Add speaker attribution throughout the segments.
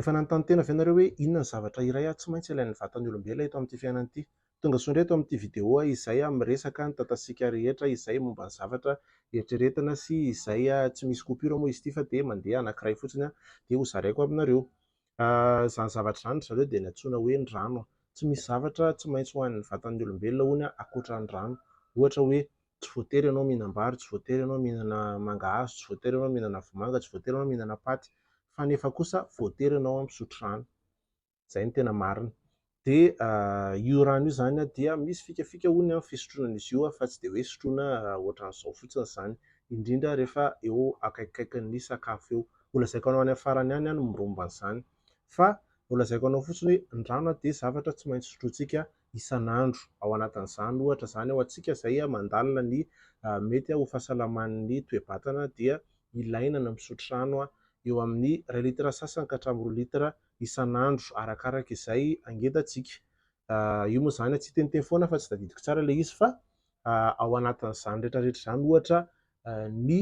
Speaker 1: Efa nanontany tena avy ianareo hoe inona ny zavatra iray tsy maintsy ilain'ny vatan'ny olombelona eto amin'ity fiainana ity. Tonga soa indray eto amin'ity vidéo izay miresaka ny tantasiaka rehetra izay momba ny zavatra eritreretina sy izay tsy misy coupure moa izy ity fa dia mandeha anankiray fotsiny dia hozaraiko aminareo. Izany zavatra izany zareo dia niantsoana hoe ny rano. Tsy misy zavatra tsy maintsy ho an'ny vatan'ny olombelona hono ankoatra ny rano. Ohatra hoe tsy voatery ianao mihinam-bary, tsy voatery ianao mihinana mangahazo, tsy voatery ianao mihinana vomanga, tsy voatery ianao mihinana paty, fa nefa kosa voatery ianao misotro rano. Izay ny tena marina. Dia io rano io zany dia misy fikafika hono amin'ny fisotronan'izy io fa tsy dia hoe sotroina ohatran'izao fotsiny izany, indrindra rehefa eo akaikikaikin'ny sakafo eo. Holazaiko anao any amin'ny farany any no miromba an'izany, fa holazaiko anao fotsiny hoe ny rano dia zavatra tsy maintsy sotrointsika isan'andro. Ao anatin'izany ohatra izany ao antsika izay mandalina ny mety ho fahasalaman'ny toe-batana dia ilaina ny misotro rano eo amin'ny 2 litatra sasany ka hatramin'ny 4 litatra isan'andro arakaraka izay angetantsika. Io moa zany tsy teniteny foana fa tsy tadidiko tsara ilay izy fa ao anatin'izany rehetrarehetra izany ohatra ny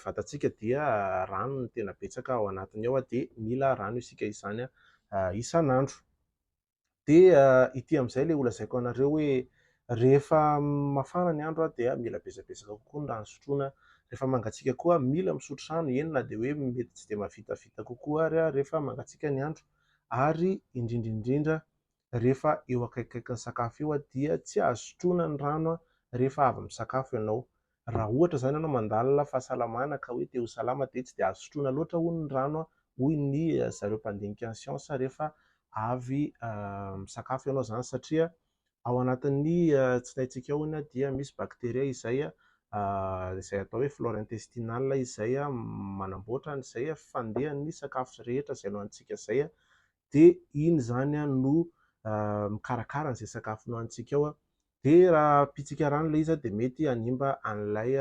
Speaker 1: vatantsika dia rano no tena betsaka ao anatiny ao dia mila rano isika izany isan'andro. Dia ity amin'izay ilay holazaiko anareo hoe rehefa mafana ny andro dia mila betsabetsaka kokoa ny rano sotroina. Rehefa mangatsiaka koa mila misotro rano, eny na dia hoe mety tsy dia mahavitavita kokoa ary rehefa mangatsiaka ny andro. Ary indrindra rehefa eo akaikikaikin'ny sakafo eo dia tsy azo sotroina ny rano rehefa avy misakafo ianao. Raha ohatra zany ianao mandalina fahasalamana ka hoe te ho salama dia tsy dia azo sotroina loatra hono ny rano hoy ny zareo mpandinika ny siansa rehefa avy misakafo ianao zany, satria ao anatin'ny tsinaintsika ao dia misy bakteria izay atao hoe flore intestinale izay manamboatra izay fandehan'ny sakafo rehetra izay nohanintsika izay, dia iny zany no mikarakara an'izay sakafo nohanintsika ao. Dia raha pitsika rano ilay izy dia mety hanimba an'ilay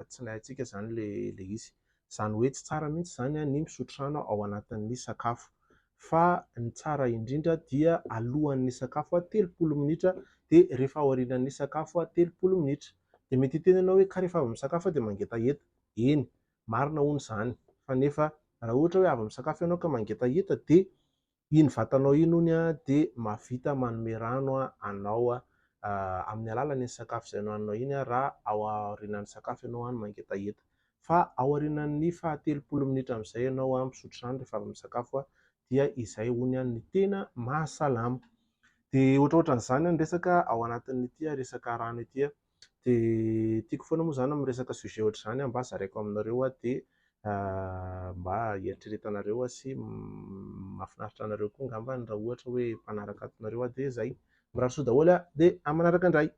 Speaker 1: tsinaintsika zany ilay izy. Izany hoe tsy tsara mihitsy izany ny misotro rano ao anatin'ny sakafo, fa ny tsara indrindra dia alohan'ny sakafo 30 minitra dia rehefa ao aorianan'ny sakafo 30 minitra. Dia mety hiteny ianao hoe ka rehefa avy misakafo dia mangetaheta. Eny, marina hono izany, fa nefa raha ohatra hoe avy misakafo ianao ka mangetaheta dia iny vatanao iny hono dia mahavita manome rano anao amin'ny alalan'iny sakafo izay nohaninao iny raha ao aorianan'ny sakafo ianao mangetaheta. Fa ao aorianan'ny 30 minitra amin'izay ianao misotro rano rehefa avy misakafo dia izay hono ny tena mahasalama. Dia ohatrohatran'izany ny resaka ao anatin'ity resaka rano ity. Dia tiako foana moa zany miresaka sujet ohatr'izany mba zaraiko aminareo dia mba hieritreretanareo sy mahafinaritra anareo koa ngambany raha ohatra hoe mpanaraka atonareo dia izay. Mirary soa daholo dia amin'ny manaraka indray.